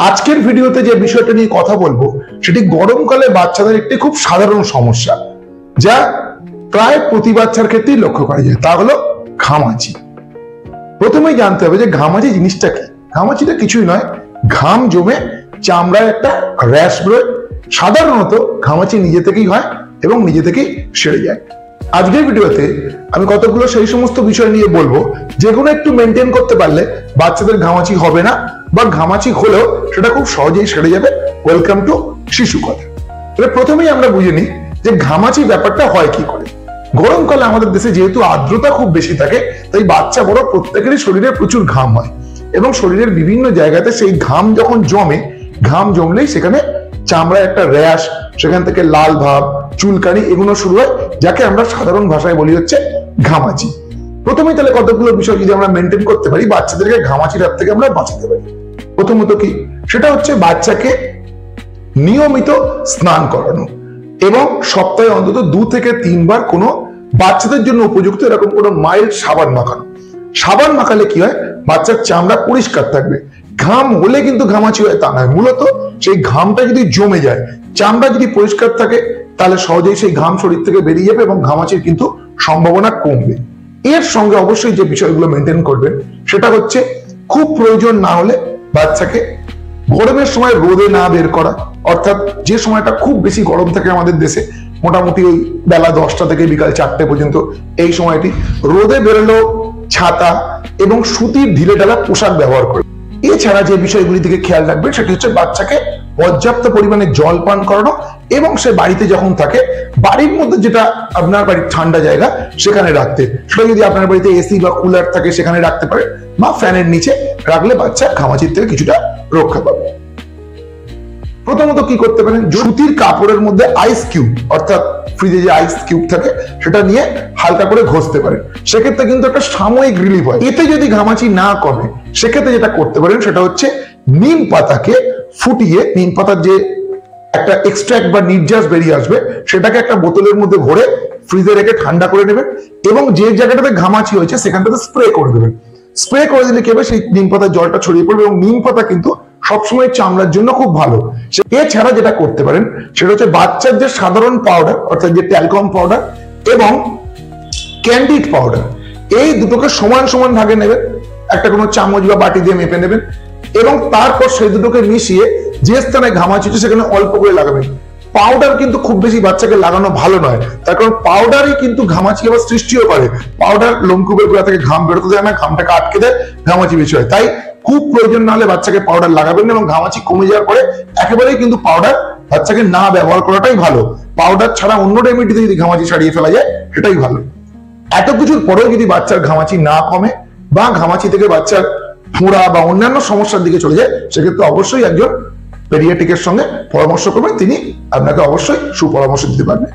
আজকের ভিডিওতে যে বিষয়টা নিয়ে কথা বলবো সেটি গরমকালে বাচ্চাদের একটি খুব সাধারণ সমস্যা, যা প্রায় প্রতি বাচ্চার ক্ষেত্রেই লক্ষ্য করা যায়। তা হলো ঘামাচি। প্রথমেই জানতে হবে যে ঘামাচি জিনিসটা কি। ঘামাচিটা কিছুই নয়, ঘাম জমে চামড়ায় একটা র্যাশ বেরোয়। সাধারণত ঘামাচি নিজে থেকেই হয় এবং নিজে থেকেই সেরে যায়। আজকের ভিডিওতে আমি কতগুলো সেই সমস্ত বিষয় নিয়ে বলবো যেগুলো একটু মেনটেন করতে পারলে বাচ্চাদের ঘামাচি হবে না, বা ঘামাচি হলেও সেটা খুব সহজেই সেরে যাবে। ওয়েলকাম টু শিশু কথা। প্রথমেই আমরা বুঝে নিই যে ঘামাচি ব্যাপারটা হয় কি করে। গরমকালে আমাদের দেশে যেহেতু আর্দ্রতা খুব বেশি থাকে, তাই বাচ্চা বড় প্রত্যেকেরই শরীরে প্রচুর ঘাম হয় এবং শরীরের বিভিন্ন জায়গাতে সেই ঘাম যখন জমে, ঘাম জমলেই সেখানে চামড়ায় একটা র্যাশ, সেখান থেকে লাল ভাব, চুলকানি এগুলো শুরু হয়, যাকে আমরা সাধারণ ভাষায় বলি হচ্ছে ঘামাচি। প্রথমেই তাহলে কতগুলো বিষয় যদি আমরা মেনটেন করতে পারি, বাচ্চাদেরকে ঘামাচির হাত থেকে আমরা বাঁচাতে পারি। প্রথমত কি, সেটা হচ্ছে বাচ্চাকে নিয়মিত স্নান করানো এবং সপ্তাহে অন্তত 2 থেকে 3 বার কোনো বাচ্চাদের জন্য উপযুক্ত এরকম কোনো মাইল্ড সাবান মাখানো। সাবান মাখালে কি হয়, বাচ্চার চামড়া পরিষ্কার থাকবে। ঘাম হলে কিন্তু ঘামাচি হয় তা নয়, মূলত সেই ঘামটা যদি জমে যায়, চামড়া যদি পরিষ্কার থাকে, তাহলে সহজেই সেই ঘাম শরীর থেকে বেরিয়ে যাবে এবং ঘামাচির কিন্তু সম্ভাবনা কমবে। এর সঙ্গে অবশ্যই যে বিষয়গুলো মেনটেন করবেন সেটা হচ্ছে খুব প্রয়োজন না হলে বাচ্চাকে গরমের সময় রোদে না বের করা। অর্থাৎ যে সময়টা খুব বেশি গরম থাকে আমাদের দেশে, মোটামুটি ওই বেলা 10টা থেকে বিকাল 4টে পর্যন্ত, এই সময়টি রোদে বেরোলো ছাতা এবং সুতির ঢিলে ঢালা পোশাক ব্যবহার করে। এছাড়া যে বিষয়গুলি দিকে খেয়াল রাখবেন সেটি হচ্ছে বাচ্চাকে পর্যাপ্ত পরিমাণে জল পান করানো এবং সে বাড়িতে যখন থাকে বাড়ির মধ্যে যেটা আপনার বাড়ির ঠান্ডা জায়গা সেখানে রাখতে। সেটা যদি আপনার বাড়িতে এসি বা কুলার থাকে সেখানে রাখতে পারে, বা ফ্যানের নিচে রাখলে বাচ্চা ঘামাচির থেকে কিছুটা রক্ষা পাবে। প্রথমত কি করতে পারেন, সুতির কাপড়ের মধ্যে আইস কিউব, অর্থাৎ ফ্রিজে যে আইস কিউব থাকে সেটা নিয়ে হালকা করে ঘষতে পারেন। সেক্ষেত্রে কিন্তু একটা সাময়িক রিলিফ হয়। এতে যদি ঘামাচি না কমে, সেক্ষেত্রে যেটা করতে পারেন সেটা হচ্ছে নিম পাতাকে ফুটিয়ে, নিম পাতার যে একটা এক্সট্রাক্ট বা নির্যাস বেরিয়ে আসবে, সেটাকে একটা বোতলের মধ্যে ভরে ফ্রিজে রেখে ঠান্ডা করে নেবেন এবং যে জায়গাটাতে ঘামাচি হয়েছে সেখানটাতে স্প্রে করে দেবেন। স্প্রে করে দিলে কি হবে, সেই নিম পাতার জলটা ছড়িয়ে পড়বে এবং নিম পাতা কিন্তু সবসময় চামড়ার জন্য খুব ভালো। এছাড়া যেটা করতে পারেন সেটা হচ্ছে বাচ্চার যে সাধারণ পাউডার, অর্থাৎ যে ট্যালকম পাউডার এবং ক্যান্ডিড পাউডার, এই দুটোকে সমান সমান ভাগে নেবেন। একটা কোনো চামচ বা বাটি দিয়ে মেপে নেবেন এবং তারপর সেই দুটোকে মিশিয়ে যে স্থানে ঘামাচি হচ্ছে সেখানে অল্প করে লাগাবেন। পাউডার কিন্তু খুব বেশি বাচ্চাকে লাগানো ভালো নয়, তার কারণ পাউডারই কিন্তু ঘামাচি আবার সৃষ্টিও করে। পাউডার লোমকূপের গোড়া থেকে ঘাম বেরোতে দেয় না, ঘামটাকে আটকে দেয়, ঘামাচি বেশি হয়। তাই খুব প্রয়োজন না হলে বাচ্চাকে পাউডার লাগাবেন না এবং ঘামাচি কমে যাওয়ার পরে একেবারেই কিন্তু পাউডার বাচ্চাকে না ব্যবহার করাটাই ভালো। পাউডার ছাড়া অন্য রেমেডিতে যদি ঘামাচি সারিয়ে ফেলা যায় সেটাই ভালো। এত কিছুর পরেও যদি বাচ্চার ঘামাচি না কমে বা ঘামাচি থেকে বাচ্চার ফোঁড়া বা অন্যান্য সমস্যার দিকে চলে যায়, সেক্ষেত্রে অবশ্যই একজন পেডিয়াট্রিকের সঙ্গে পরামর্শ করবেন, তিনি আপনাকে অবশ্যই সুপরামর্শ দিতে পারবেন।